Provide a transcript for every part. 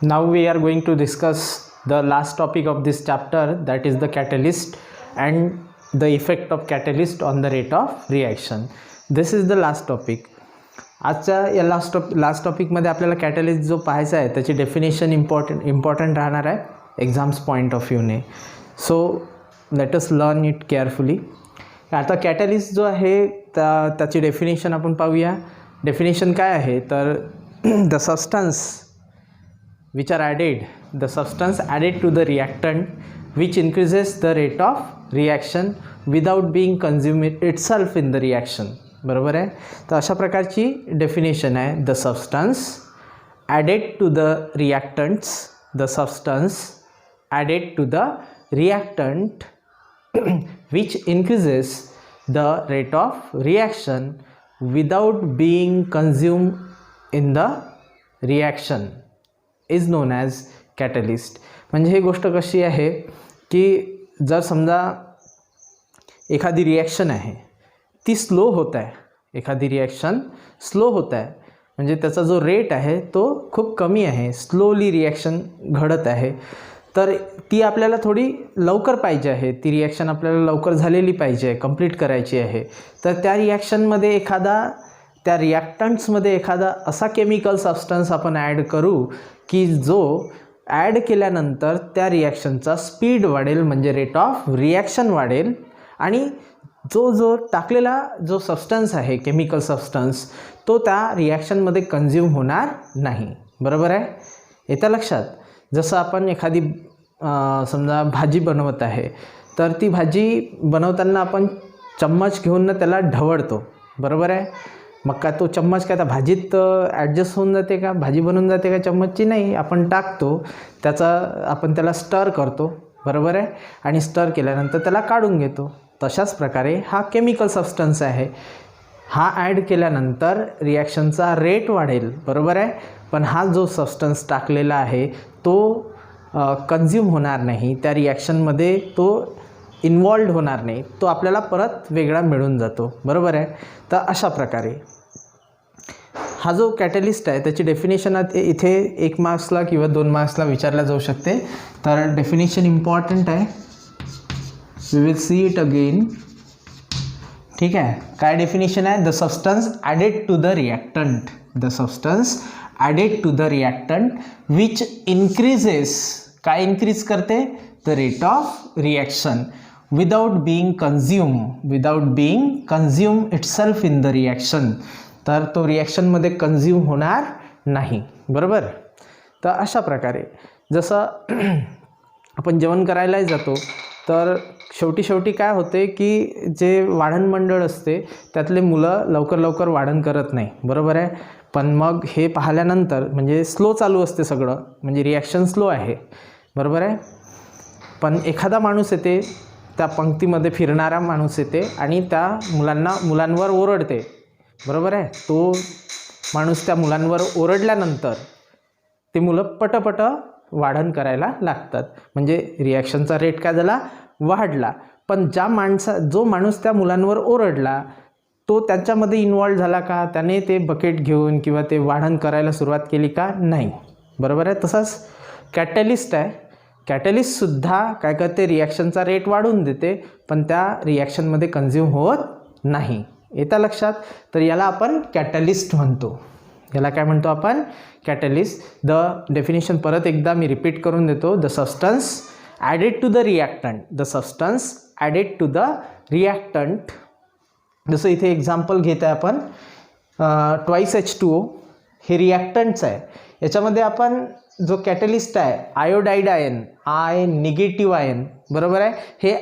Now we are going to discuss the last topic of this chapter, that is the catalyst and the effect of catalyst on the rate of reaction. This is the last topic. आजच्या या last टॉपिकमध्ये आपल्याला catalyst जो पाहायचा आहे त्याची definition important राहणार आहे exams point of व्ह्यूने. So let us learn it carefully. आता कॅटलिस्ट जो आहे त्याची डेफिनेशन आपण पाहूया. डेफिनेशन काय आहे तर the substance which are added, the substance added to the reactant which increases the rate of reaction without being consumed itself in the reaction. बरोबर आहे. तर अशा प्रकारची डेफिनेशन आहे. The substance added to the reactants, the substance added to the reactant which increases the rate of reaction without being consumed in the reaction is known as catalyst. म्हणजे ही गोष्ट कशी आहे की जर समजा एखादी रिॲक्शन आहे ती स्लो होत आहे, एखादी रिॲक्शन स्लो होत आहे म्हणजे त्याचा जो रेट आहे तो खूप कमी आहे, स्लोली रिॲक्शन घडत आहे, तर ती आपल्याला थोडी लवकर पाहिजे आहे, ती रिॲक्शन आपल्याला लवकर झालेली पाहिजे, कंप्लीट करायची आहे. तर त्या रिॲक्शनमध्ये त्या रिॲक्टंट्समध्ये एखादा असा केमिकल सबस्टन्स आपण ॲड करू की जो ॲड केल्यानंतर त्या रिॲक्शनचा स्पीड वाढेल, म्हणजे रेट ऑफ रिॲक्शन वाढेल, आणि जो टाकलेला जो सबस्टन्स आहे केमिकल सबस्टन्स तो त्या रिॲक्शनमध्ये कन्झ्यूम होणार नाही. बरोबर आहे. येतं लक्षात. जसं आपण एखादी समजा भाजी बनवत आहे तर ती भाजी बनवताना आपण चम्मच घेऊन त्याला ढवळतो. बरोबर आहे. मग का तो चम्मच काय त्या भाजीत ॲडजस्ट होऊन जाते का, भाजी बनून जाते का चम्मचची? नाही. आपण टाकतो आपण त्याला स्टर करतो. बरोबर आहे. आणि स्टर केल्यानंतर त्याला काढून घेतो. तशाच प्रकारे हा केमिकल सबस्टन्स आहे, हा ॲड केल्यानंतर रिॲक्शनचा रेट वाढेल. बरोबर आहे. पण हा जो सबस्टन्स टाकलेला आहे तो कन्झ्यूम होणार नाही, त्या रिॲक्शनमध्ये तो इन्वॉल्ड होणार नाही, तो आपल्याला परत वेगळा मिळून जातो. बरोबर आहे. तर अशा प्रकारे हा जो कॅटलिस्ट आहे त्याची डेफिनेशन इथे 1 मार्क्सला किंवा 2 मार्क्सला विचारला जाऊ शकते. तर डेफिनेशन इम्पॉर्टंट आहे. We will see it again. ठीक आहे. काय डेफिनेशन आहे? The substance added to the reactant, the substance added to the reactant which increases, काय इन्क्रीज करते? The rate of reaction without being consumed itself in the reaction. तर तो रिॲक्शनमध्ये consume होणार नाही. बरोबर. तर अशा प्रकारे जसं आपण जेवण करायलाही जातो तर शेवटी काय होते की जे वाढण मंडळ असते त्यातले मुलं लवकर वाढण करत नाही. बरोबर आहे. पण मग हे पाहिल्यानंतर म्हणजे स्लो चालू असते सगळं, म्हणजे रिॲक्शन स्लो आहे. बरोबर आहे. पण एखादा माणूस येते, त्या पंक्तीमध्ये फिरणारा माणूस येते आणि त्या मुलांवर ओरडते. बरोबर आहे. तो माणूस त्या मुलांवर ओरडल्यानंतर ते मुलं पटपट वाढण करायला लागतात, म्हणजे रिॲक्शनचा रेट काय झाला? वाढला. पण जो माणूस त्या मुलांवर ओरडला तो त्यांच्यामध्ये इन्वॉल्व झाला का? त्याने ते बकेट घेऊन किंवा ते वाढण करायला सुरुवात केली का? नाही. बरोबर आहे. तसंच कॅटलिस्ट आहे. कॅटलिस्टसुद्धा काय करते? रिॲक्शनचा रेट वाढवून देते, पण त्या रिॲक्शनमध्ये कन्झ्यूम होत नाही. येतं लक्षात. तर याला आपण कॅटलिस्ट म्हणतो. याला काय म्हणतो आपण? कॅटलिस्ट. द डेफिनेशन परत एकदा मी रिपीट करून देतो. The substance added to the reactant, the substance added to the reactant. जसं इथे एक्झाम्पल घेत आहे आपण 2H2O, हे रिॲक्टंट्स आहे. याच्यामध्ये आपण जो कॅटलिस्ट आहे आयोडाइड आयन, निगेटिव्ह आयन, बरोबर आहे, हे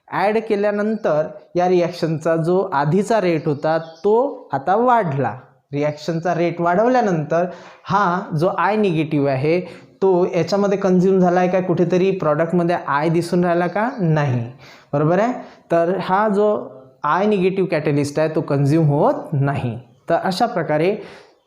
ॲड केल्यानंतर या रिॲक्शनचा जो आधीचा रेट होता तो आता वाढला. रिॲक्शनचा रेट वाढवल्यानंतर हा जो आय निगेटिव्ह आहे तो याच्यामध्ये कन्झ्यूम झाला आहे का? कुठेतरी प्रॉडक्टमध्ये आय दिसून राहिला का? नाही. बरोबर आहे. तर हा जो आय निगेटिव्ह कॅटलिस्ट आहे तो कन्झ्यूम होत नाही. तर अशा प्रकारे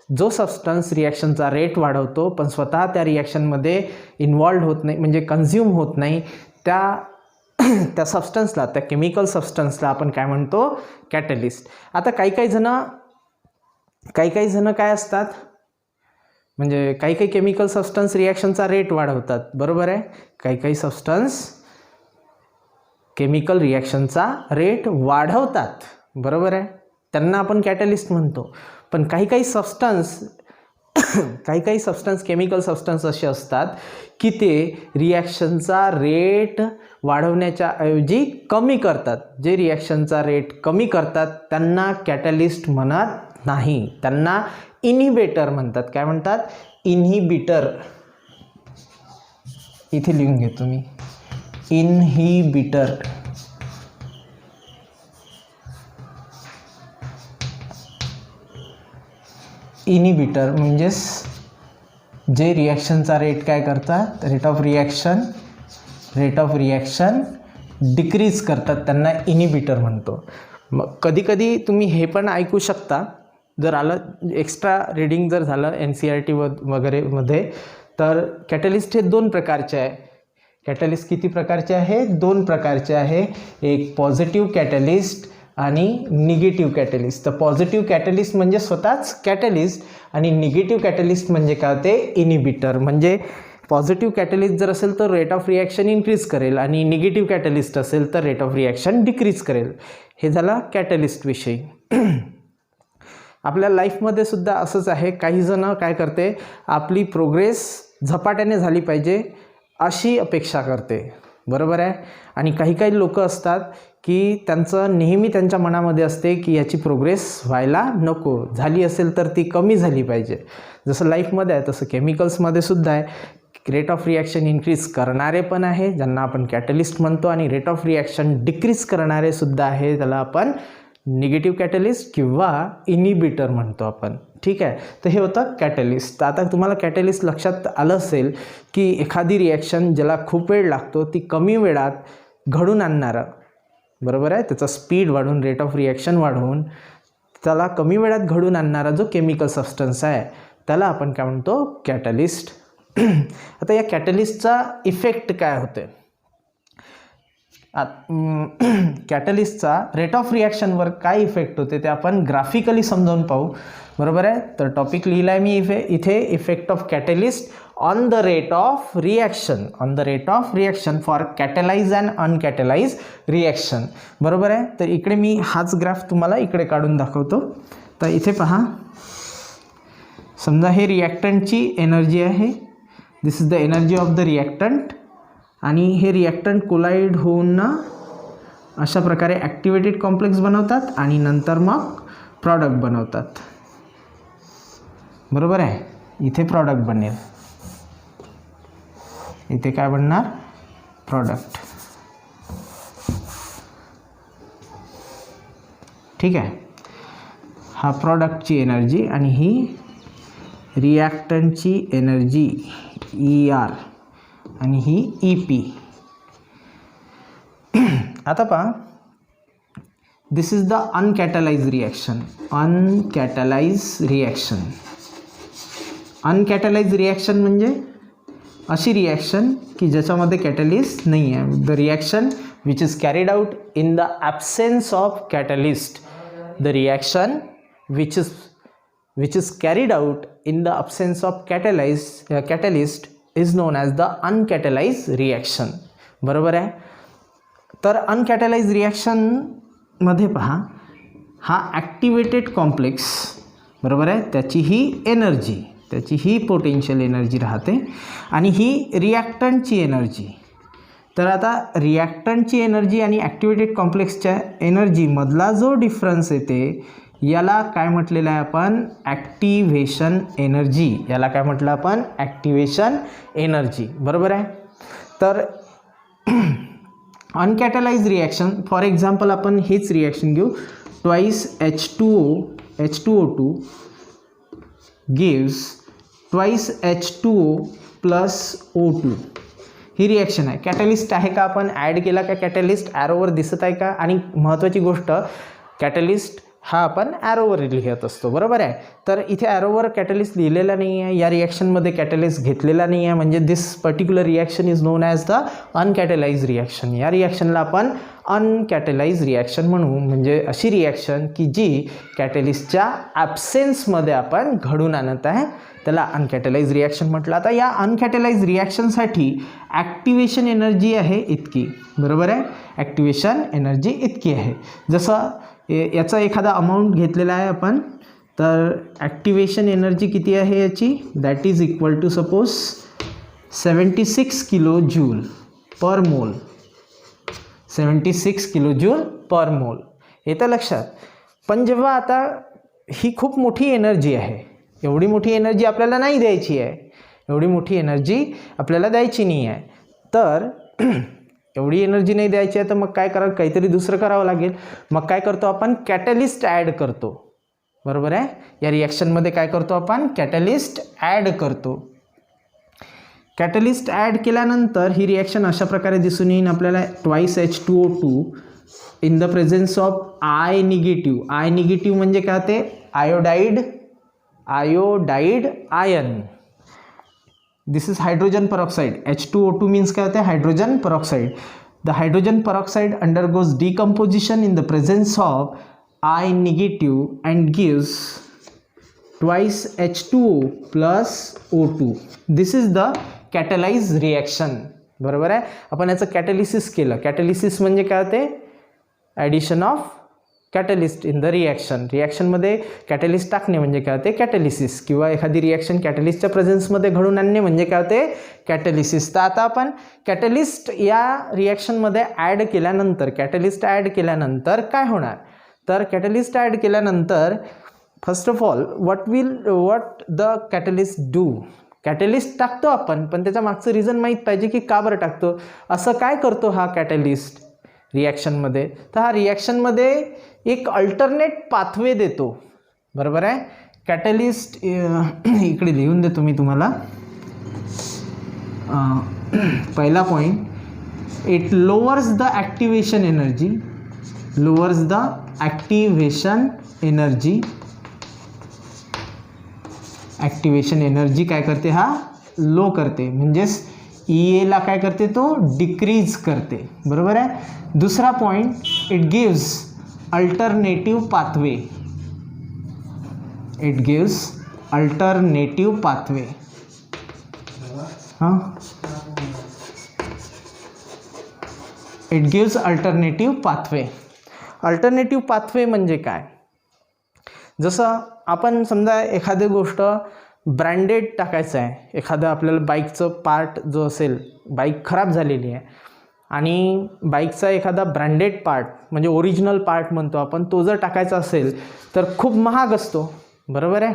जो सबस्टन्स रिॲक्शनचा रेट वाढवतो पण स्वतः त्या रिॲक्शनमध्ये इन्वॉल्व होत नाही, म्हणजे कन्झ्यूम होत नाही, त्या सबस्टन्सला, त्या केमिकल सबस्टन्सला आपण काय म्हणतो? कॅटलिस्ट. आता काही जण काय असतात म्हणजे काही काही केमिकल सबस्टन्स रिॲक्शनचा रेट वाढवतात, बरोबर आहे. काही काही सबस्टन्स केमिकल रिॲक्शनचा रेट वाढवतात, बरोबर आहे. त्यांना आपण कॅटलिस्ट म्हणतो. पण काही काही सबस्टन्स केमिकल सबस्टन्स असे असतात की ते रिॲक्शनचा रेट वाढवण्याच्या ऐवजी कमी करतात. जे रिॲक्शनचा रेट कमी करतात त्यांना कॅटलिस्ट म्हणत नाही, त्यांना इनहिबिटर म्हणतात. काय म्हणतात? इनहिबिटर. इथे लिहून घेतो मी, इनहिबिटर. इनहिबिटर म्हणजेच जे रिॲक्शनचा रेट काय करतात, रेट ऑफ रिॲक्शन डिक्रीज करतात, त्यांना इनहिबिटर म्हणतो. मग कधी कधी तुम्ही हे पण ऐकू शकता, जर आलं एक्स्ट्रा रीडिंग जर झालं NCERT वगैरे मध्ये, तर कॅटलिस्ट हे 2 प्रकारचे आहे. कॅटलिस्ट किती प्रकारचे आहे? 2 प्रकारचे आहे. एक पॉझिटिव्ह कॅटलिस्ट आणि निगेटिव्ह कॅटलिस्ट. तर पॉझिटिव्ह कॅटलिस्ट म्हणजे स्वतःच कॅटलिस्ट आणि निगेटिव्ह कॅटलिस्ट म्हणजे काय होते? इनहिबिटर. म्हणजे पॉझिटिव्ह कॅटलिस्ट जर असेल तर रेट ऑफ रिॲक्शन इन्क्रीज करेल आणि निगेटिव्ह कॅटलिस्ट असेल तर रेट ऑफ रिॲक्शन डिक्रीज करेल. हे झालं कॅटलिस्ट विषयी. आपल्या लाईफमध्ये सुद्धा असंच आहे. काही जण काय करते, आपली प्रोग्रेस झपाट्याने झाली पाहिजे अशी अपेक्षा करते, बरोबर आहे. आणि काही काही लोक असतात की त्यांचं नेहमी त्यांच्या मनामध्ये असते की याची प्रोग्रेस व्हायला नको, झाली असेल तर ती कमी झाली पाहिजे. जसं लाईफमध्ये आहे तसं केमिकल्समध्ये सुद्धा आहे. रेट ऑफ रिॲक्शन इन्क्रीज करणारे पण आहे ज्यांना आपण कॅटलिस्ट म्हणतो, आणि रेट ऑफ रिॲक्शन डिक्रीज करणारे सुद्धा आहे, त्याला आपण निगेटिव्ह कॅटलिस्ट किंवा इनहिबिटर म्हणतो आपण. ठीक आहे. तर हे होतं कॅटलिस्ट. आता तुम्हाला कॅटलिस्ट लक्षात आलं असेल की एखादी रिॲक्शन ज्याला खूप वेळ लागतो ती कमी वेळात घडून आणणारं, बरोबर आहे, त्याचा स्पीड वाढवून, रेट ऑफ रिॲक्शन वाढवून त्याला कमी वेळात घडून आणणारा जो केमिकल सबस्टन्स आहे त्याला आपण काय म्हणतो? कॅटलिस्ट. आता या कॅटलिस्टचा इफेक्ट काय होते? कॅटलिस्टचा रेट ऑफ रिॲक्शनवर काय इफेक्ट होते ते आपण ग्राफिकली समजावून पाहू, बरोबर आहे. तर टॉपिक लिहिला आहे मी इथे, effect of catalyst on the rate of reaction for catalyse and uncatalyse reaction, बरोबर आहे. तर इकडे मी हाच ग्राफ तुम्हाला इकडे काढून दाखवतो. तर इथे पहा, समजा हे रिॲक्टंटची एनर्जी आहे, this is the energy of the reactant, आणि हे रिॲक्टंट कोलाइड होऊन ना अशा प्रकारे ॲक्टिवेटेड कॉम्प्लेक्स बनवतात आणि नंतर मग प्रॉडक्ट बनवतात, बरोबर आहे. इथे प्रॉडक्ट बनेल, इथे काय बनणार? प्रॉडक्ट. ठीक आहे. हा प्रॉडक्टची एनर्जी आणि ही रिॲक्टंटची एनर्जी ER आणि ही EP. आता पहा, this is the uncatalyse reaction. Uncatalyse reaction म्हणजे अशी रिॲक्शन की ज्याच्यामध्ये कॅटलिस्ट नाही आहे. The reaction which is carried out in the absence of catalyst. The reaction which is carried out in the absence of catalyst is known as the uncatalyse reaction, बरोबर आहे. तर अनकॅटलाइज रिॲक्शनमध्ये पहा, हा ॲक्टिवेटेड कॉम्प्लेक्स, बरोबर आहे, त्याची ही पोटेन्शियल एनर्जी राहते आणि ही रिॲक्टंटची एनर्जी. तर आता रिॲक्टंटची एनर्जी आणि ॲक्टिवेटेड कॉम्प्लेक्सच्या एनर्जीमधला जो डिफरन्स येते याला काय म्हटलेलं आहे आपण? Activation energy. याला काय म्हटलं आपण? ॲक्टिव्हेशन एनर्जी, बरोबर आहे. तर अनकॅटलाइज रिॲक्शन, फॉर एक्झाम्पल आपण हेच रिॲक्शन घेऊ. Twice H2O2 gives twice H2O plus O2. ही रिॲक्शन आहे. कॅटलिस्ट आहे का? आपण ॲड केला का कॅटलिस्ट? ॲरोवर दिसत आहे का? आणि महत्त्वाची गोष्ट, कॅटलिस्ट हा आपण ॲरोवर लिहित असतो, बरोबर आहे. तर इथे ॲरोवर कॅटलिस्ट लिहिलेला नाही आहे, या रिॲक्शनमध्ये कॅटलिस्ट घेतलेला नाही आहे, म्हणजे this particular reaction is known as the uncatalyse reaction. या रिॲक्शनला आपण अनकॅटलाइज रिॲक्शन म्हणू, म्हणजे अशी रिॲक्शन की जी कॅटलिस्टच्या ॲब्सेन्समध्ये आपण घडून आणत आहे, त्याला अनकॅटलाइज रिॲक्शन म्हटलं. आता या अनकॅटलाइज रिॲक्शनसाठी ॲक्टिवेशन एनर्जी आहे इतकी, बरोबर आहे. ॲक्टिवेशन एनर्जी इतकी आहे. जसं याचा एखादा अमाऊंट घेतलेला आहे आपण, तर ॲक्टिवेशन एनर्जी किती आहे याची, that is equal to suppose 76 kilo joule per mole. 76 kilo joule per मोल येतं लक्षात. पण जेव्हा आता ही खूप मोठी एनर्जी आहे, एवढी मोठी एनर्जी आपल्याला नाही द्यायची आहे, एवढी मोठी एनर्जी आपल्याला द्यायची नाही आहे, तर एवढी एनर्जी नाही द्यायची आहे, तर मग काय करावं, काहीतरी दुसरं करावं लागेल. मग काय करतो आपण, कॅटलिस्ट ॲड करतो, बरोबर आहे. या रिॲक्शनमध्ये काय करतो आपण, कॅटलिस्ट ॲड करतो. कॅटलिस्ट ॲड केल्यानंतर ही रिॲक्शन अशा प्रकारे दिसून येईल आपल्याला, twice H2O2 in the presence of I negative. I negative म्हणजे काय, ते iodide ion. This is hydrogen peroxide. H2O2 means क्या होता है, hydrogen peroxide. The hydrogen peroxide undergoes decomposition in the presence of I negative and gives twice H2O plus O2. This is the catalyzed reaction, बरोबर आहे. आपण याचं कॅटलिसिस केलं. कॅटलिसिस म्हणजे काय होते, addition of catalyst in the reaction. रिॲक्शनमध्ये कॅटलिस्ट टाकणे म्हणजे काय होते, कॅटलिसिस. किंवा एखादी रिॲक्शन कॅटलिस्टच्या प्रेझेन्समध्ये घडून आणणे म्हणजे काय होते, कॅटलिसिस. तर आता आपण कॅटलिस्ट या रिॲक्शनमध्ये ॲड केल्यानंतर, कॅटलिस्ट ॲड केल्यानंतर काय होणार, तर कॅटलिस्ट ॲड केल्यानंतर first of all what the catalyst do. Catalyst टाकतो आपण, पण त्याच्या मागचं रिझन माहीत पाहिजे की का बरं टाकतो. असं काय करतो हा कॅटलिस्ट रिॲक्शनमध्ये, तर हा रिॲक्शनमध्ये एक अल्टरनेट पाथवे देतो, बरोबर आहे. कॅटलिस्ट इकडे लिहून देतो मी तुम्हाला. पहिला point, it lowers the activation energy, lowers the activation energy. Activation energy काय करते, हा लो करते, म्हणजेच ईएला काय करते, तो डिक्रीज करते, बरोबर आहे. दुसरा point, it gives alternative pathway. It gives alternative pathway. हां, it gives alternative pathway. Alternative pathway म्हणजे काय, जसं आपण समजा एखादी गोष्ट ब्रँडेड टाकायचं आहे, एखादं आपल्याला बाईकचं पार्ट जो असेल, बाईक खराब झालेली आहे आणि बाईकचा एखादा ब्रँडेड पार्ट म्हणजे ओरिजिनल पार्ट म्हणतो आपण, तो जर टाकायचा असेल तर खूप महाग असतो, बरोबर आहे.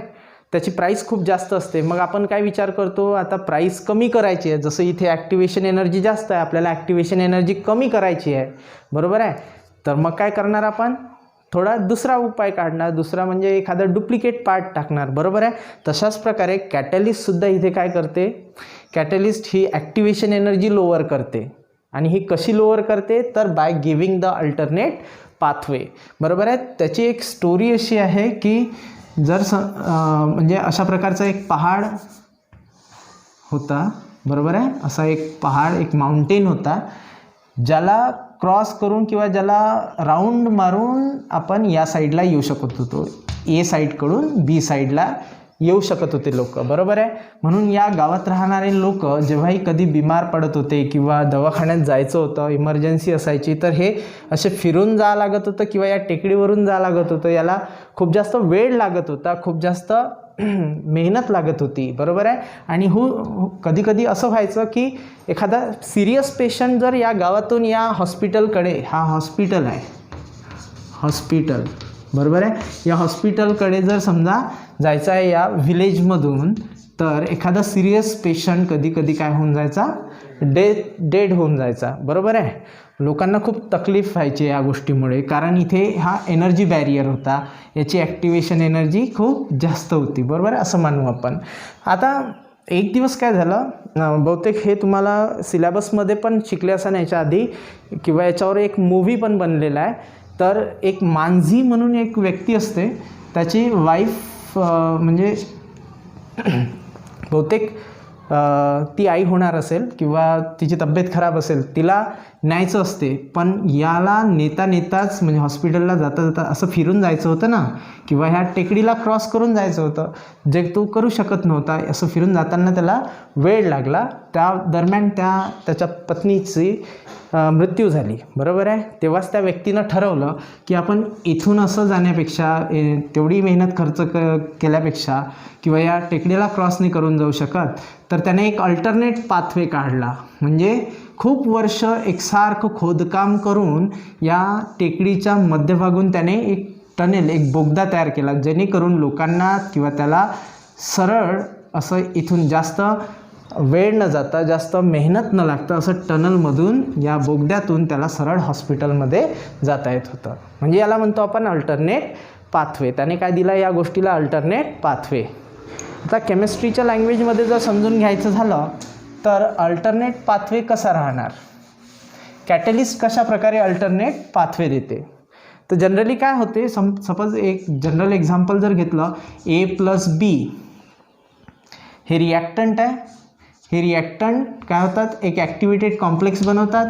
त्याची प्राईस खूप जास्त असते. मग आपण काय विचार करतो, आता प्राईस कमी करायची आहे. जसं इथे ॲक्टिवेशन एनर्जी जास्त आहे, आपल्याला ॲक्टिवेशन एनर्जी कमी करायची आहे, बरोबर आहे. तर मग काय करणार आपण, थोडा दुसरा उपाय काढणार, दुसरा म्हणजे एखादा डुप्लिकेट पार्ट टाकणार, बरोबर आहे. तशाच प्रकारे कॅटलिस्टसुद्धा इथे काय करते, कॅटलिस्ट ही ॲक्टिवेशन एनर्जी लोअर करते. आणि ही कशी लोअर करते, तर bye giving the alternate pathway, बरोबर आहे. त्याची एक स्टोरी अशी आहे की जर म्हणजे अशा प्रकारचा एक पहाड होता, बरोबर आहे. असा एक पहाड, एक माउंटेन होता, ज्याला क्रॉस करून किंवा ज्याला राऊंड मारून आपण या साईडला येऊ शकत होतो, ए साईडकडून बी साईडला येऊ शकत होते लोक, बरोबर आहे. म्हणून या गावात राहणारे लोक जेव्हाही कधी बिमार पडत होते किंवा दवाखान्यात जायचं होतं, इमर्जन्सी असायची, तर हे असे फिरून जावं लागत होतं किंवा या टेकडीवरून जावं लागत होतं. याला खूप जास्त वेळ लागत होता, खूप जास्त मेहनत लागत होती, बरोबर आहे. आणि कधी कधी असं व्हायचं की एखादा सिरियस पेशंट जर या गावातून या हॉस्पिटलकडे, हा हॉस्पिटल आहे, हॉस्पिटल, बरोबर आहे, या हॉस्पिटलकडे जर समजा जायचं आहे या विलेजमधून, तर एखादा सिरियस पेशंट कधी कधी काय होऊन जायचा, डेड होऊन जायचा, बरोबर आहे. लोकांना खूप तकलीफ व्हायची या गोष्टीमुळे, कारण इथे हा एनर्जी बॅरियर होता, याची ॲक्टिवेशन एनर्जी खूप जास्त होती, बरोबर आहे, असं मानू आपण. आता एक दिवस काय झालं, बहुतेक हे तुम्हाला सिलेबसमध्ये पण शिकले असं याच्या आधी, किंवा याच्यावर एक मूव्ही पण बनलेला आहे. तर एक मांझी म्हणून एक व्यक्ती असते, त्याची वाईफ म्हणजे बहुतेक ती आई होणार असेल किंवा तिची तब्येत खराब असेल, तिला न्यायचं असते, पण याला नेताच म्हणजे हॉस्पिटलला जाता जाता असं फिरून जायचं होतं ना, किंवा ह्या टेकडीला क्रॉस करून जायचं होतं, जे तो करू शकत नव्हता. असं फिरून जाताना त्याला वेळ लागला. त्या दरम्यान त्याच्या पत्नीची मृत्यू झाली, बरोबर आहे. तेव्हाच त्या व्यक्तीनं ठरवलं की आपण इथून असं जाण्यापेक्षा, तेवढी मेहनत खर्च केल्यापेक्षा किंवा या टेकडीला क्रॉस नाही करून जाऊ शकत, तर त्याने एक अल्टरनेट पाथवे काढला. म्हणजे खूप वर्ष एकसारखं खोदकाम करून या टेकडीच्या मध्यभागून त्याने एक टनेल, एक बोगदा तयार केला, जेणेकरून लोकांना किंवा त्याला सरळ असं इथून जास्त वेळ न जाता, जास्त मेहनत न लागता असं टनलमधून, या बोगद्यातून त्याला सरळ हॉस्पिटलमध्ये जाता येत होतं. म्हणजे याला म्हणतो आपण अल्टरनेट पाथवे. त्याने काय दिला या गोष्टीला? Alternate pathway. आता केमिस्ट्रीच्या लँग्वेजमध्ये जर समजून घ्यायचं झालं तर अल्टरनेट पाथवे कसा राहणार, कॅटलिस्ट कशा प्रकारे अल्टरनेट पाथवे देते. तर जनरली काय होते, सपोज एक जनरल एक्झाम्पल जर घेतलं, A+B हे रिॲक्टंट आहे. हे रिॲक्टंट काय होतात, एक ॲक्टिवेटेड कॉम्प्लेक्स बनवतात.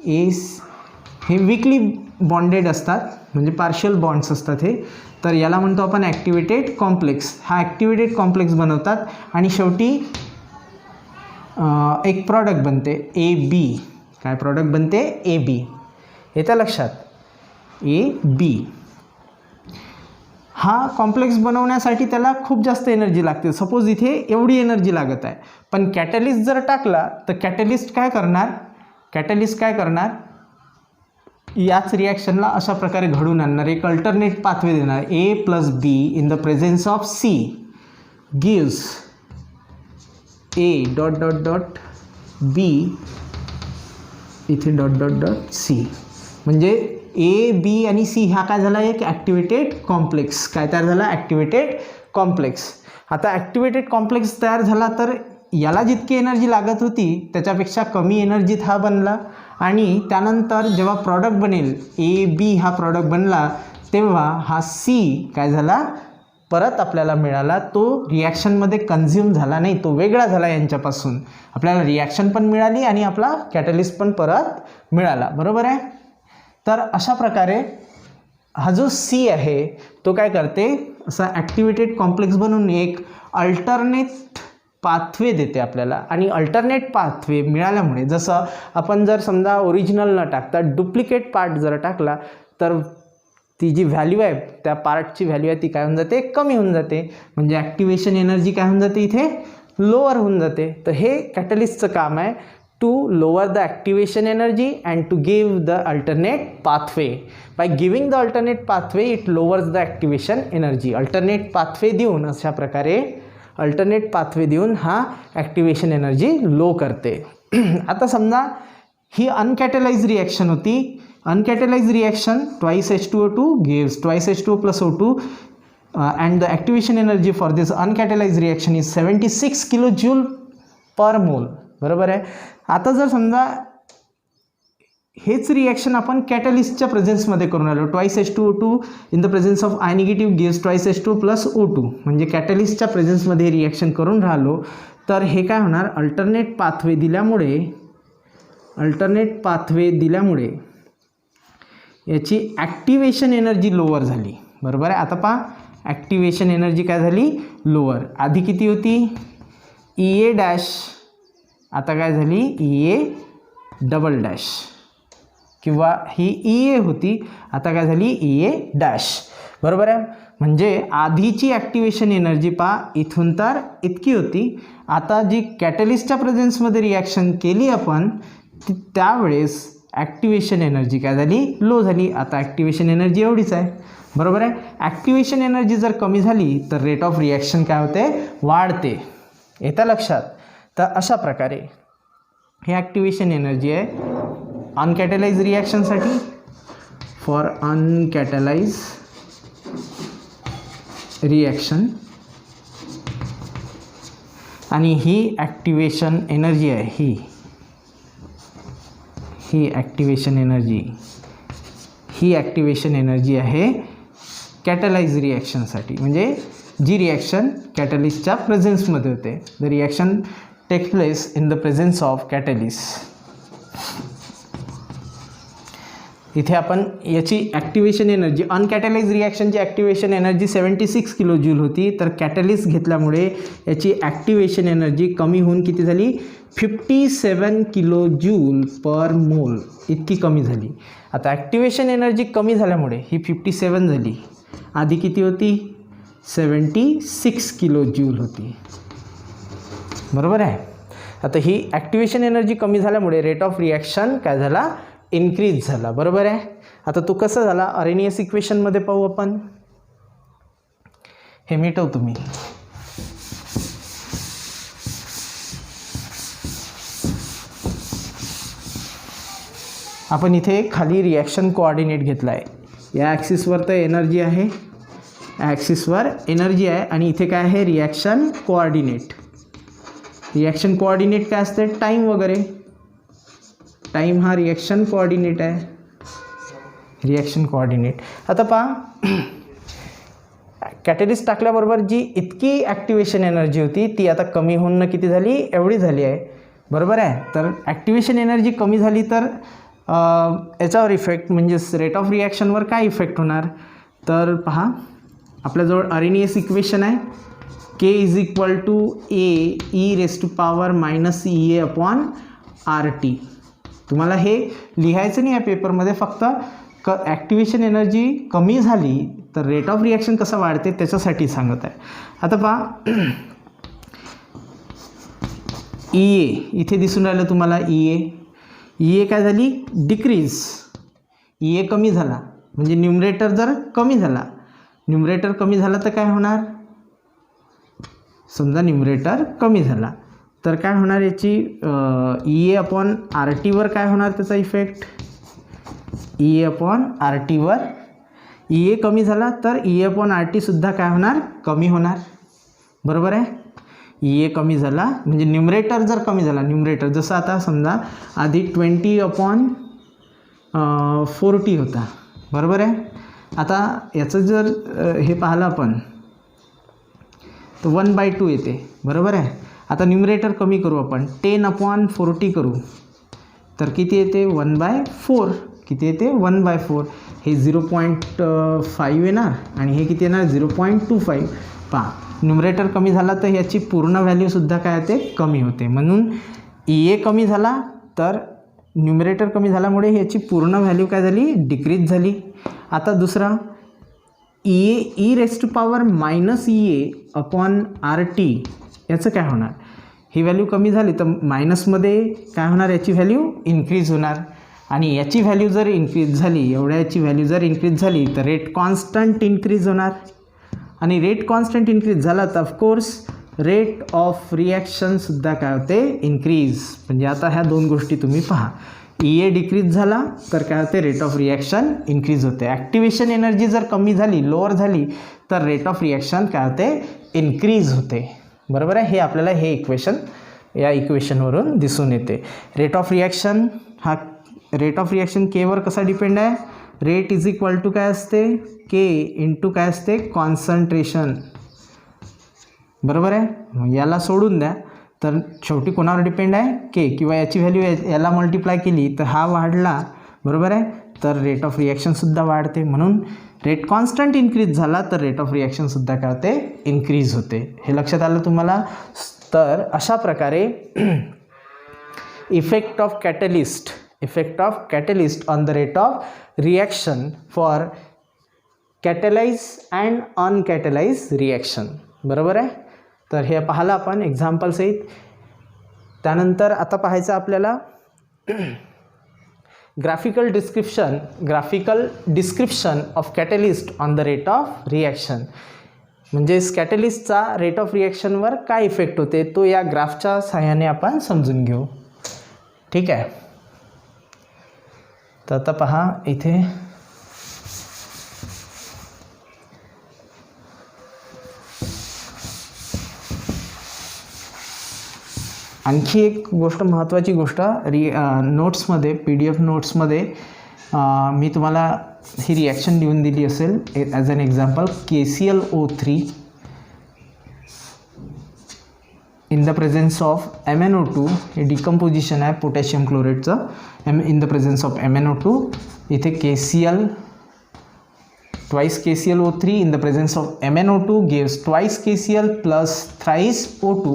हे वीकली बॉन्डेड असतात, म्हणजे पार्शियल बॉन्ड्स असतात हे. तर याला म्हणतो आपण ॲक्टिवेटेड कॉम्प्लेक्स. हा ॲक्टिवेटेड कॉम्प्लेक्स बनवतात आणि शेवटी एक प्रॉडक्ट बनते AB. काय प्रॉडक्ट बनते? AB. येतं लक्षात? AB. हा कॉम्प्लेक्स बनवण्यासाठी त्याला खूप जास्त एनर्जी लागते. सपोज इथे एवढी एनर्जी लागत आहे, पण कॅटलिस्ट जर टाकला तर कॅटलिस्ट काय करणार, याच रिॲक्शनला अशा प्रकारे घडून आणणार, एक अल्टरनेट पाथवे देणार. A+B in the presence of C gives A ... B इथे ... C. म्हणजे A, B आणि C हा काय झाला, एक ॲक्टिवेटेड कॉम्प्लेक्स. काय तयार झाला? Activated complex. आता ॲक्टिवेटेड कॉम्प्लेक्स तयार झाला तर याला जितकी एनर्जी लागत होती त्याच्यापेक्षा कमी एनर्जीत हा बनला. आणि त्यानंतर जेव्हा प्रॉडक्ट बनेल, AB हा प्रॉडक्ट बनला, तेव्हा हा C काय झाला, परत आपल्याला मिळाला. तो रिॲक्शनमध्ये कन्झ्युम झाला नाही, तो वेगळा झाला यांच्यापासून. आपल्याला रिॲक्शन पण मिळाली आणि आपला कॅटलिस्ट पण परत मिळाला, बरोबर आहे. तर अशा प्रकारे हा जो C आहे तो काय करते, असा ॲक्टिवेटेड कॉम्प्लेक्स बनवून एक अल्टरनेट पाथवे देते आपल्याला. आणि अल्टरनेट पाथवे मिळाल्यामुळे, जसं आपण जर समजा ओरिजिनल न टाकता डुप्लिकेट पार्ट जर टाकला तर ती जी व्हॅल्यू आहे, त्या पार्टची व्हॅल्यू आहे ती काय होऊन जाते, कमी होऊन जाते. म्हणजे ॲक्टिवेशन एनर्जी काय होऊन जाते, इथे लोअर होऊन जाते. तर हे कॅटलिस्टचं काम आहे, to lower the activation energy and to give the alternate pathway. By giving the alternate pathway it lowers the activation energy. alternate pathway देऊन, अशा प्रकारे alternate pathway देऊन हा activation energy लो करते. आता समजा ही अनकॅटलाइज रिॲक्शन होती. अनकॅटलाइज reaction twice H2O2 gives twice H2O plus O2 and the activation energy for this uncatalyzed reaction is 76 kilojoule per mole. बरोबर आहे. आता जर समजा हेच रिॲक्शन आपण कॅटलिस्टच्या प्रेझेन्समध्ये करून आलो, twice H2O2 in the presence of I negative gives twice H2O plus O2, म्हणजे कॅटलिस्टच्या प्रेझेन्समध्ये रिॲक्शन करून राहिलो, तर हे काय होणार, अल्टरनेट पाथवे दिल्यामुळे याची ॲक्टिवेशन एनर्जी लोअर झाली, बरोबर आहे. आता पहा, ॲक्टिवेशन एनर्जी काय झाली, लोअर. आधी किती होती, EA डॅश, आता काय झाली, EA डबल डॅश, किंवा ही EA होती, आता काय झाली, EA डॅश, बरोबर आहे. म्हणजे आधीची ॲक्टिवेशन एनर्जी पहा, इथून तर इतकी होती. आता जी कॅटलिस्टच्या प्रेझेन्समध्ये रिॲक्शन केली आपण, त्यावेळेस ॲक्टिवेशन एनर्जी काय झाली, लो झाली. आता ॲक्टिवेशन एनर्जी एवढीच आहे, बरोबर आहे. ॲक्टिवेशन एनर्जी जर कमी झाली तर रेट ऑफ रिॲक्शन काय होते, वाढते. येतं लक्षात. तर अशा प्रकारे हे ॲक्टिवेशन एनर्जी आहे अनकॅटलाइज रिॲक्शनसाठी, फॉर अनकॅटलाइज रिॲक्शन. आणि ही ॲक्टिवेशन एनर्जी आहे, ही ॲक्टिवेशन एनर्जी ही ॲक्टिवेशन एनर्जी आहे कॅटलाइज रिॲक्शनसाठी, म्हणजे जी रिॲक्शन कॅटलिस्टच्या प्रेझेन्समध्ये होते. The reaction take place in the presence of catalyst. इथे आपण याची ॲक्टिवेशन एनर्जी, अनकॅटलाइज रिॲक्शनची ॲक्टिवेशन एनर्जी 76 किलो जूल होती, तर कॅटलिस्ट घेतल्यामुळे याची ॲक्टिवेशन एनर्जी कमी होऊन किती झाली, 57 किलो जूल पर मोल इतकी कमी झाली. आता ॲक्टिवेशन एनर्जी कमी झाल्यामुळे ही 57 झाली, आधी किती होती, 76 किलो जूल होती. बरोबर आहे. आता ही ॲक्टिवेशन एनर्जी कमी झाल्यामुळे रेट ऑफ रिॲक्शन काय झाला, इन्क्रीज झाला. बरोबर आहे. आता तो कसा झाला, अरेनियस इक्वेशनमध्ये पाहू आपण. हे मिटवतो मी. आपण इथे खाली रिॲक्शन कोऑर्डिनेट घेतला आहे. या ॲक्सिसवर तर एनर्जी आहे, ॲक्सिसवर एनर्जी आहे, आणि इथे काय आहे, रिॲक्शन कोऑर्डिनेट. रिॲक्शन कोऑर्डिनेट काय असते, टाईम वगैरे. टाईम हा रिॲक्शन कोऑर्डिनेट आहे, रिॲक्शन कोऑर्डिनेट. आता पहा, कॅटलिस्ट टाकल्याबरोबर जी इतकी ॲक्टिवेशन एनर्जी होती ती आता कमी होऊन किती झाली, एवढी झाली आहे. बरोबर आहे. तर ॲक्टिवेशन एनर्जी कमी झाली तर याच्यावर इफेक्ट म्हणजेच रेट ऑफ रिॲक्शनवर काय इफेक्ट होणार, तर पहा आपल्याजवळ अरेनियस इक्वेशन आहे, k is equal to A e raise to power minus E A upon R T. तुम्हाला हे लिहायचं नाही या पेपरमध्ये, फक्त ॲक्टिवेशन एनर्जी कमी झाली तर रेट ऑफ रिॲक्शन कसं वाढते त्याच्यासाठी सांगत आहे. आता पहा, ई ए इथे दिसून राहिलं तुम्हाला, ई ए काय झाली, डिक्रीज. ई ए कमी झाला म्हणजे न्यूमरेटर जर कमी झाला, न्यूमरेटर कमी झाला तर काय होणार, समजा न्यूमरेटर कमी झाला तर काय होणार, याची ई ए अपॉन आर टीवर काय होणार त्याचा effect, E A upon R टीवर. ई ए कमी झाला तर ई ए अपॉन आर टीसुद्धा काय होणार, कमी होणार. बरोबर आहे. ई ए कमी झाला म्हणजे न्यूमरेटर जर कमी झाला, न्यूमरेटर जसं आता समजा आधी 20/40 होता. बरोबर आहे. आता याचं जर हे पाहिलं आपण तर 1/2 येते. बरोबर आहे. आता न्यूमरेटर कमी करू आपण, 10/40 करू तर किती येते, 1/4. किती येते, 1/4. हे 0.5 येणार आणि हे किती येणार, 0.25. पहा, न्यूमरेटर कमी झाला तर याची पूर्ण व्हॅल्यूसुद्धा काय होते, कमी होते. म्हणून ई ए कमी झाला तर न्यूमरेटर कमी झाल्यामुळे ह्याची पूर्ण व्हॅल्यू काय झाली, डिक्रीज झाली. आता दुसरा, e raise to power minus E A upon R T, याचं काय होणार, ही व्हॅल्यू कमी झाली तर मायनसमध्ये काय होणार, याची व्हॅल्यू इन्क्रीज होणार. आणि याची व्हॅल्यू जर इन्क्रीज झाली, एवढ्या याची व्हॅल्यू जर इन्क्रीज झाली तर रेट कॉन्स्टंट इन्क्रीज होणार. आणि रेट कॉन्स्टंट इन्क्रीज झाला तर ऑफकोर्स रेट ऑफ रिॲक्शनसुद्धा काय होते, इन्क्रीज. म्हणजे आता ह्या दोन गोष्टी तुम्ही पहा, ई ए डिक्रीज झाला तर काय होते, रेट ऑफ रिॲक्शन इन्क्रीज होते. ॲक्टिवेशन एनर्जी जर कमी झाली, लोअर झाली तर रेट ऑफ रिॲक्शन काय होते, इन्क्रीज होते. बरोबर आहे. हे आपल्याला हे इक्वेशन, या इक्वेशनवरून दिसून येते. रेट ऑफ रिॲक्शन हा, रेट ऑफ रिॲक्शन केवर कसा डिपेंड आहे, रेट इज इक्वल टू काय असते, के इंटू काय असते, कॉन्सन्ट्रेशन. बरोबर आहे. याला सोडून द्या तर शेवटी कोणावर डिपेंड आहे, के, किंवा याची व्हॅल्यू याला मल्टिप्लाय केली तर हा वाढला. बरोबर आहे. तर रेट ऑफ रिॲक्शनसुद्धा वाढते. म्हणून रेट कॉन्स्टंट इन्क्रीज झाला तर रेट ऑफ रिॲक्शनसुद्धा काय होते, इन्क्रीज होते. हे लक्षात आलं तुम्हाला. तर अशा प्रकारे effect of catalyst on the rate of reaction for catalyse and uncatalyse reaction. बरोबर आहे. तर हे पाहिलं आपण एक्झाम्पलसहित. त्यानंतर आता पाहायचं आपल्याला graphical description of catalyst on the rate of reaction. म्हणजेच कॅटलिस्टचा रेट ऑफ रिॲक्शनवर काय इफेक्ट होते तो या ग्राफच्या सहाय्याने आपण समजून घेऊ. ठीक आहे. तर आता पहा, इथे आणखी एक गोष्ट, महत्त्वाची गोष्ट, नोट्समध्ये, PDF नोट्समध्ये मी तुम्हाला ही रिॲक्शन लिहून दिली असेल as an example, KClO3 in the presence of MnO2, हे डिकम्पोजिशन आहे पोटॅशियम क्लोराईडचं, in the presence of MnO2, इथे twice KClO3 in the presence of MnO2 gives twice KCl plus thrice O2,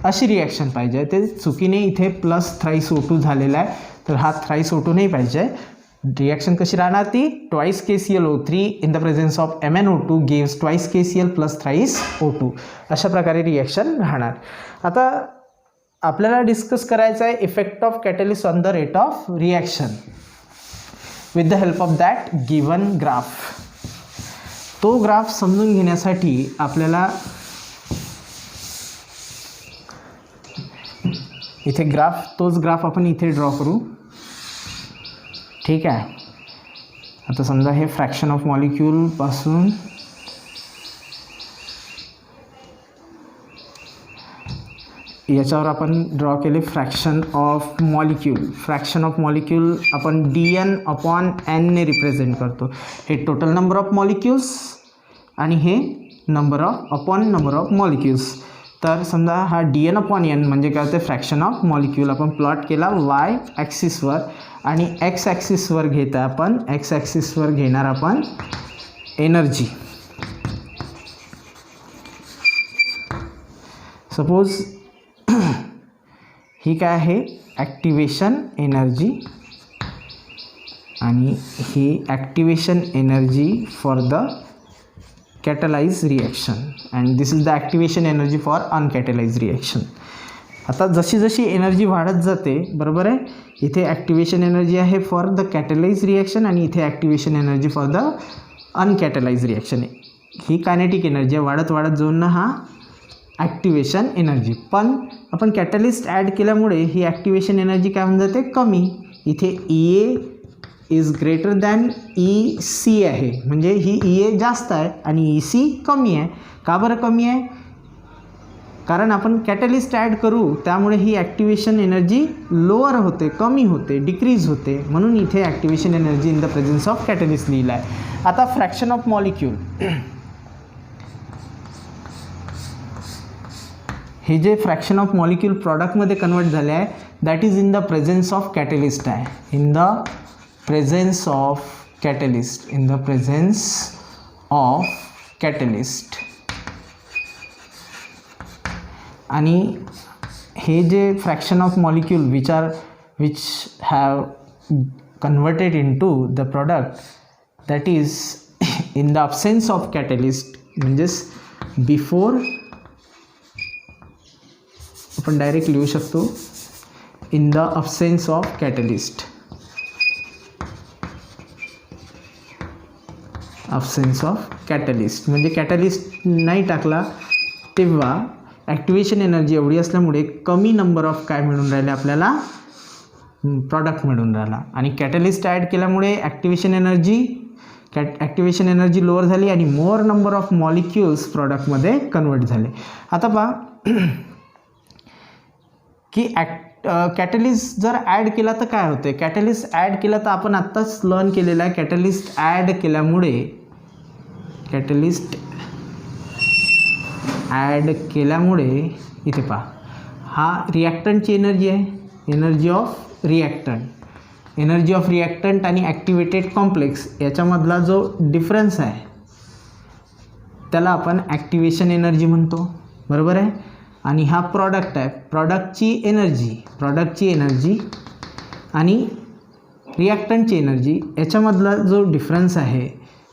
अशी रिॲक्शन पाहिजे. ते चुकीने इथे प्लस थ्राईस O2 झालेला आहे, तर हा थ्राईस O2 नाही पाहिजे. रिॲक्शन कशी राहणार ती, twice KClO3 in the presence of MnO2 gives twice KCl plus thrice O2, अशा प्रकारे रिॲक्शन राहणार. आता आपल्याला डिस्कस करायचं आहे effect of catalyst on the rate of reaction with the help of that given graph. तो ग्राफ समजून घेण्यासाठी आपल्याला इथे तोच ग्राफ आपण इथे ड्रॉ करू. ठीक आहे. आता समजा हे फ्रॅक्शन ऑफ मॉलिक्यूल पासून याच्यावर आपण ड्रॉ केले fraction of molecule. Fraction of molecule आपण dN/n ने रिप्रेझेंट करतो. हे टोटल नंबर ऑफ मॉलिक्यूल्स आणि हे नंबर ऑफ मॉलिक्यूल्स. तर समजा हा dN/n म्हणजे काय होते, फ्रॅक्शन ऑफ मॉलिक्यूल. आपण प्लॉट केला y ॲक्सिसवर आणि x ॲक्सिसवर घेता आपण, x ॲक्सिसवर घेणार आपण एनर्जी. सपोज ही काय आहे, ॲक्टिवेशन एनर्जी, आणि ही activation energy for the catalyse reaction, and this is the activation energy for uncatalyse reaction. आता जशी जशी एनर्जी वाढत जाते, बरोबर आहे, इथे ॲक्टिवेशन एनर्जी आहे फॉर द कॅटलाइज रिॲक्शन आणि इथे activation energy for the uncatalyse reaction. ही कायनेटिक एनर्जी आहे, वाढत वाढत जाऊन ना हा ॲक्टिवेशन एनर्जी. पण आपण कॅटलिस्ट ॲड केल्यामुळे ही ॲक्टिवेशन एनर्जी काय होऊन जाते, कमी. इथे EA is greater than EC आहे, म्हणजे ही EA जास्त आहे आणि EC कमी आहे. का बरं कमी आहे, कारण आपण कॅटलिस्ट ॲड करू त्यामुळे ही ॲक्टिवेशन एनर्जी लोअर होते, कमी होते, डिक्रीज होते, म्हणून इथे activation energy in the presence of catalyst लिहिलं आहे. आता फ्रॅक्शन ऑफ मॉलिक्यूल, हे जे फ्रॅक्शन ऑफ मॉलिक्यूल प्रॉडक्टमध्ये कन्वर्ट झाले आहे, that is in the presence of catalyst आहे. In the presence of catalyst, in the presence of catalyst. आणि हे जे fraction of molecule which have converted in to the product, that is in the absence of catalyst, म्हणजेच before आपण direct लिहू शकतो in the absence of catalyst. Absence of catalyst म्हणजे catalyst नाही टाकला तेव्हा ॲक्टिवेशन एनर्जी एवढी असल्यामुळे कमी नंबर ऑफ काय मिळून राहिले आपल्याला, प्रॉडक्ट मिळून राहिला. आणि कॅटलिस्ट ॲड केल्यामुळे ॲक्टिवेशन एनर्जी लोअर झाली आणि मोर नंबर ऑफ मॉलिक्युल्स प्रॉडक्टमध्ये कन्वर्ट झाले. आता पहा की कॅटलिस्ट जर ॲड केला तर काय होते. कॅटलिस्ट ॲड केला तर आपण आत्ताच लर्न केलेलं आहे, कॅटलिस्ट ॲड केल्यामुळे इथे पहा, हा रिॲक्टंटची एनर्जी आहे, एनर्जी ऑफ रिॲक्टंट आणि ॲक्टिवेटेड कॉम्प्लेक्स याच्यामधला जो डिफरन्स आहे त्याला आपण ॲक्टिवेशन एनर्जी म्हणतो, बरोबर आहे. आणि हा प्रॉडक्ट आहे, प्रॉडक्टची एनर्जी आणि रिॲक्टंटची एनर्जी याच्यामधला जो डिफरन्स आहे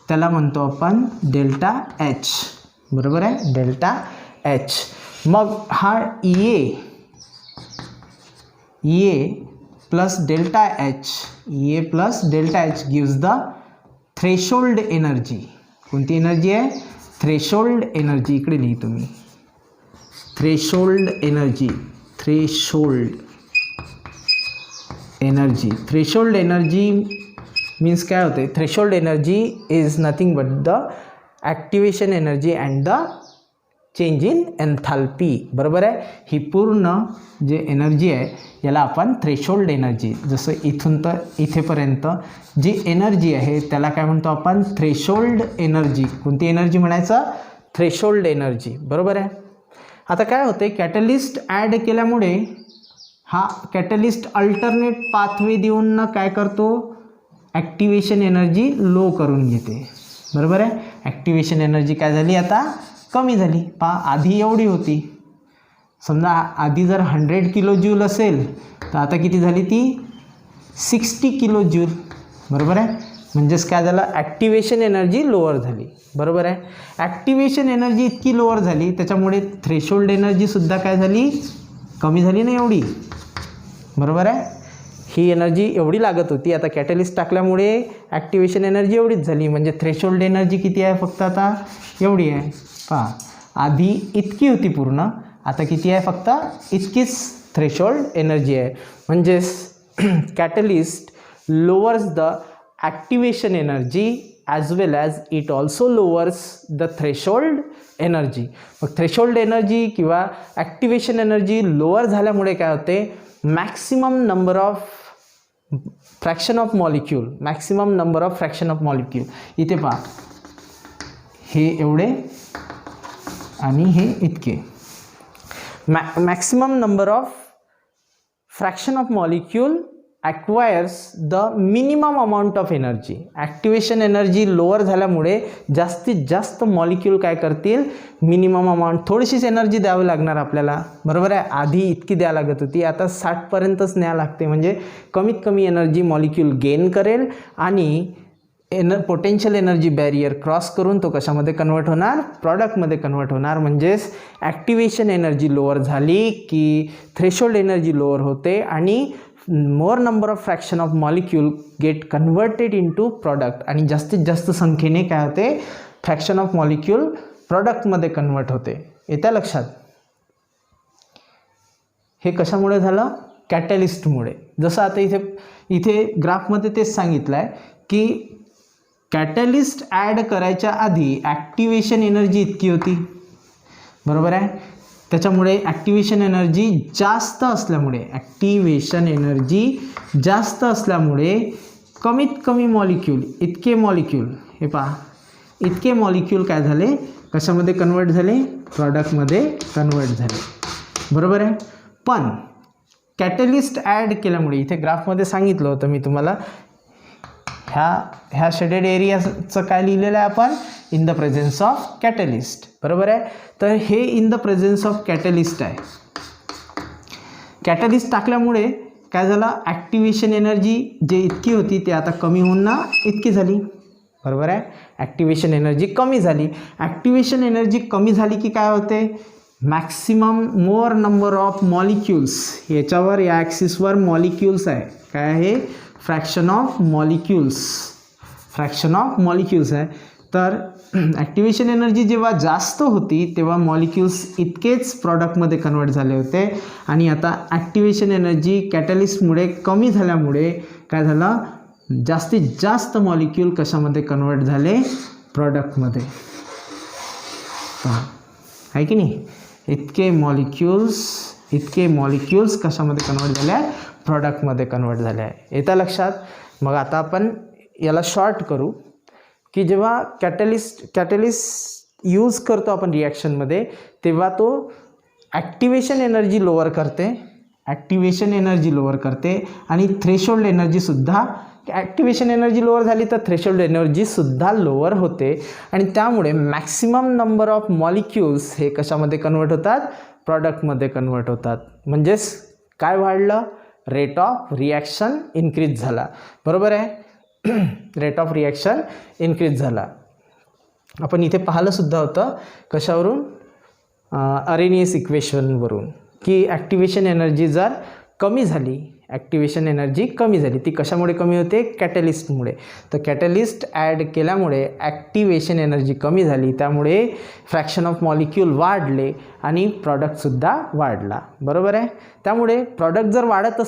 त्याला म्हणतो आपण डेल्टा एच, बरोबर आहे, डेल्टा एच. मग हा EA plus delta H gives the threshold energy. कोणती एनर्जी आहे, थ्रेशोल्ड एनर्जी. इकडे लिही तुम्ही, थ्रेशोल्ड एनर्जी मीन्स काय होते, threshold energy is nothing but the activation energy and the change in enthalpy, बरोबर आहे. ही पूर्ण जे एनर्जी आहे याला आपण थ्रेशोल्ड एनर्जी, जसं इथून तर इथेपर्यंत जी एनर्जी आहे त्याला काय म्हणतो आपण, थ्रेशोल्ड एनर्जी. कोणती एनर्जी म्हणायचं, थ्रेशोल्ड एनर्जी, बरोबर आहे. आता काय होते, कॅटलिस्ट ॲड केल्यामुळे हा कॅटलिस्ट अल्टरनेट पाथवे देऊन ना काय करतो, ॲक्टिवेशन एनर्जी लो करून घेते, बरोबर आहे. ॲक्टिवेशन एनर्जी काय झाली, आता कमी झाली. पहा आधी एवढी होती, समजा आधी जर 100 किलो जूल असेल तर आता किती झाली ती 60 किलो जूल, बरोबर आहे. म्हणजेच काय झालं, ॲक्टिवेशन एनर्जी लोअर झाली, बरोबर आहे. ॲक्टिवेशन एनर्जी इतकी लोअर झाली त्याच्यामुळे थ्रेशोल्ड एनर्जीसुद्धा काय झाली, कमी झाली ना एवढी, बरोबर आहे. ही एनर्जी एवढी लागत होती, आता कॅटलिस्ट टाकल्यामुळे ॲक्टिवेशन एनर्जी एवढीच झाली, म्हणजे थ्रेशोल्ड एनर्जी किती आहे, फक्त आता एवढी आहे. पहा आधी इतकी होती पूर्ण, आता किती आहे, फक्त इतकीच थ्रेशोल्ड एनर्जी आहे. म्हणजेच catalyst lowers the activation energy as well as it also lowers the threshold energy. मग थ्रेशोल्ड एनर्जी किंवा ॲक्टिवेशन एनर्जी लोअर झाल्यामुळे काय होते, maximum number of fraction of molecule, maximum number of fraction of molecule. इथे पहा हे एवढे आणि हे इतके, maximum number of fraction of molecule acquires the minimum amount of energy. Activation energy lower झाल्यामुळे जास्तीत जास्त मॉलिक्यूल काय करतील, मिनिमम अमाऊंट, थोडीशीच एनर्जी द्यावी लागणार आपल्याला, बरोबर आहे. आधी इतकी द्यावी लागत होती, आता 60पर्यंतच न्यावं लागते. म्हणजे कमीत कमी एनर्जी मॉलिक्यूल गेन करेल आणि पोटेन्शियल एनर्जी बॅरियर क्रॉस करून तो कशामध्ये कन्वर्ट होणार, प्रॉडक्टमध्ये कन्वर्ट होणार. म्हणजेच ॲक्टिवेशन एनर्जी लोअर झाली की थ्रेशोल्ड एनर्जी लोअर होते आणि more number of fraction of molecule get converted into product, आणि जास्तीत जास्त संख्येने काय होते, फ्रॅक्शन ऑफ मॉलिक्यूल प्रॉडक्टमध्ये कन्वर्ट होते. येत्या लक्षात. हे कशामुळे झालं, कॅटलिस्टमुळे. जसं आता इथे ग्राफमध्ये तेच सांगितलं आहे की कॅटलिस्ट ॲड करायच्या आधी ॲक्टिवेशन एनर्जी इतकी होती, बरोबर आहे. त्याच्यामुळे ॲक्टिवेशन एनर्जी जास्त असल्यामुळे, कमीत कमी मॉलिक्यूल, इतके मॉलिक्यूल, हे पहा इतके मॉलिक्यूल काय झाले, कशामध्ये कन्वर्ट झाले, प्रॉडक्टमध्ये कन्वर्ट झाले, बरोबर आहे. पण कॅटलिस्ट ॲड केल्यामुळे, इथे ग्राफमध्ये सांगितलं होतं मी तुम्हाला, ह्या शेडेड एरियाचं काय लिहिलेलं आहे आपण, in the presence of catalyst, बरोबर आहे. तर हे in the presence of catalyst आहे. कॅटलिस्ट टाकल्यामुळे काय झालं, ॲक्टिवेशन एनर्जी जे इतकी होती ते आता कमी होऊन ना इतकी झाली, बरोबर आहे. ॲक्टिवेशन एनर्जी कमी झाली. ॲक्टिवेशन एनर्जी कमी झाली की काय होते, maximum more number of molecules, याच्यावर या ॲक्सिसवर मॉलिक्यूल्स आहे, काय आहे, फ्रॅक्शन ऑफ मॉलिक्यूल्स आहे. तर ॲक्टिवेशन एनर्जी जेव्हा जास्त होती तेव्हा मॉलिक्यूल्स इतकेच प्रॉडक्टमध्ये कन्वर्ट झाले होते, आणि आता ॲक्टिवेशन एनर्जी कॅटलिस्टमुळे कमी झाल्यामुळे काय झालं, जास्तीत जास्त मॉलिक्यूल कशामध्ये कन्वर्ट झाले, प्रॉडक्टमध्ये. आहे की नाही, इतके मॉलिक्यूल्स कशामध्ये कन्वर्ट झाले, प्रॉडक्टमध्ये कन्वर्ट झाले आहे. येतं लक्षात. मग आता आपण याला शॉर्ट करू की जेव्हा कॅटलिस्ट यूज करतो आपण रिॲक्शनमध्ये तेव्हा तो ॲक्टिवेशन एनर्जी लोअर करते आणि थ्रेशोल्ड एनर्जीसुद्धा, ॲक्टिवेशन एनर्जी लोअर झाली तर थ्रेशोल्ड एनर्जीसुद्धा लोअर होते, आणि त्यामुळे मॅक्सिमम नंबर ऑफ मॉलिक्यूल्स हे कशामध्ये कन्वर्ट होतात, प्रॉडक्टमध्ये कन्वर्ट होतात. म्हणजेच काय वाढलं, रेट ऑफ रिॲक्शन इन्क्रीज झाला, बरोबर आहे. रेट ऑफ रिॲक्शन इन्क्रीज झाला. आपण इथे पाहिलं सुद्धा होतं कशावरून, अरेनियस इक्वेशनवरून, की ॲक्टिवेशन एनर्जी जर कमी झाली, ती कशामुळे कमी होते, कॅटलिस्टमुळे. तर कॅटलिस्ट ॲड केल्यामुळे ॲक्टिवेशन एनर्जी कमी झाली, त्यामुळे फ्रॅक्शन ऑफ मॉलिक्यूल वाढले आणि प्रॉडक्टसुद्धा वाढला, बरोबर आहे. त्यामुळे प्रॉडक्ट जर वाढत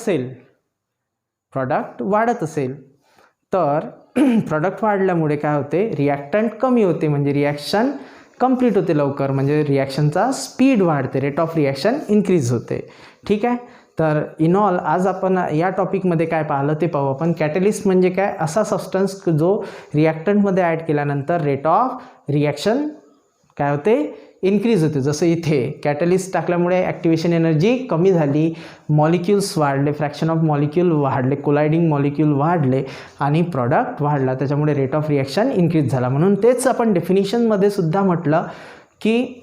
असेल तर प्रॉडक्ट वाढल्यामुळे काय होते, रिॲक्टंट कमी होते, म्हणजे रिॲक्शन कंप्लीट होते लवकर, म्हणजे रिॲक्शनचा स्पीड वाढते, रेट ऑफ रिॲक्शन इन्क्रीज होते. ठीक आहे. तर इन ऑल आज आपण या टॉपिकमध्ये काय पाहिलं ते पाहू आपण. कॅटलिस्ट म्हणजे काय, असा सबस्टन्स जो रिॲक्टंटमध्ये ॲड केल्यानंतर रेट ऑफ रिॲक्शन काय होते, इन्क्रीज होते. जसं इथे कॅटलिस्ट टाकल्यामुळे ॲक्टिवेशन एनर्जी कमी झाली, मॉलिक्युल्स वाढले, फ्रॅक्शन ऑफ मॉलिक्यूल वाढले, कोलायडिंग मॉलिक्यूल वाढले आणि प्रॉडक्ट वाढला, त्याच्यामुळे रेट ऑफ रिॲक्शन इन्क्रीज झाला. म्हणून तेच आपण डेफिनिशनमध्ये सुद्धा म्हटलं की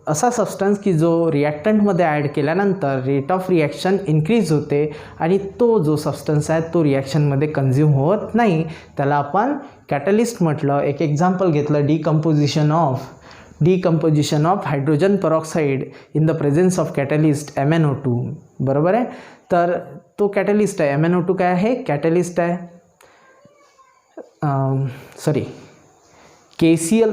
असा सबस्टन्स की जो रिॲक्टंटमध्ये ॲड केल्यानंतर रेट ऑफ रिॲक्शन इन्क्रीज होते आणि तो जो सबस्टन्स आहे तो रिॲक्शनमध्ये कन्झ्युम होत नाही, त्याला आपण कॅटलिस्ट म्हटलं. एक एक्झाम्पल घेतलं, decomposition of hydrogen peroxide in the presence of catalyst MnO2. बरोबर आहे. तर तो कॅटलिस्ट आहे. MnO2 काय आहे, कॅटलिस्ट आहे.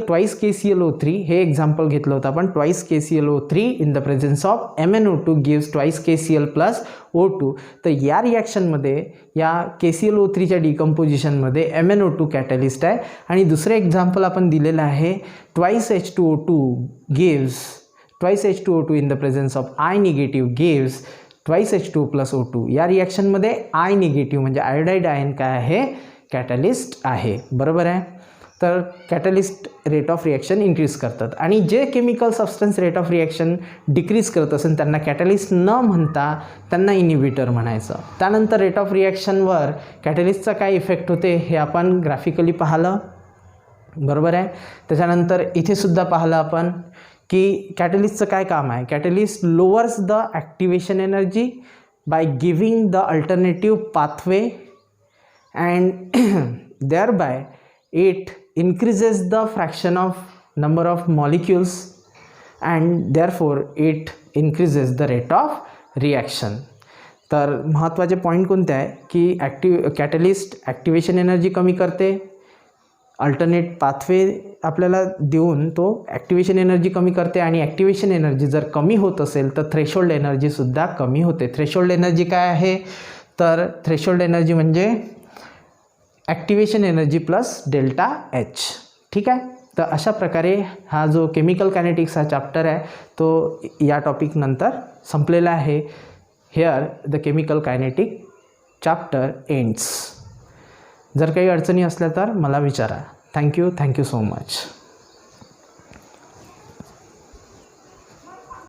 ट्वाइस KClO3 हे एक्झाम्पल घेतलं होतं आपण. Twice KClO3 in the presence of MnO2 gives twice KCl plus O2. तर या रिॲक्शनमध्ये या KClO3च्या डिकम्पोजिशनमध्ये MnO2 कॅटलिस्ट आहे. आणि दुसरं एक्झाम्पल आपण दिलेलं आहे, twice H2O2 in the presence of I negative gives twice H2O plus O2. या रिॲक्शनमध्ये I निगेटिव्ह म्हणजे आयोडाइड आयन काय आहे, कॅटलिस्ट आहे. बरोबर आहे. तर catalyst rate of reaction increase करतात. आणि जे chemical substance rate of reaction decrease करत असेल त्यांना कॅटलिस्ट न म्हणता त्यांना इनिबिटर म्हणायचं. त्यानंतर रेट ऑफ रिॲक्शनवर कॅटलिस्टचा काय इफेक्ट होते हे आपण ग्राफिकली पाहिलं. बरोबर आहे. त्याच्यानंतर इथे सुद्धा पाहिलं आपण की कॅटलिस्टचं काय काम आहे. Catalyst lowers the activation energy by giving the alternative pathway and thereby it increases the fraction of number of molecules and therefore it increases the rate of reaction. तर महत्त्वाचे पॉईंट कोणते आहे की कॅटलिस्ट ॲक्टिवेशन एनर्जी कमी करते, alternate pathway आपल्याला देऊन तो ॲक्टिवेशन एनर्जी कमी करते. आणि ॲक्टिवेशन एनर्जी जर कमी होत असेल तर थ्रेशोल्ड एनर्जीसुद्धा कमी होते. थ्रेशोल्ड एनर्जी काय आहे, तर थ्रेशोल्ड एनर्जी म्हणजे activation energy plus delta H. ठीक आहे. तर अशा प्रकारे हा जो केमिकल कायनेटिक्स हा चॅप्टर आहे तो या टॉपिक नंतर संपलेला आहे. Hair the chemical kinetic chapter ends. जर काही अडचणी असल्या तर मला विचारा. Thank you so much.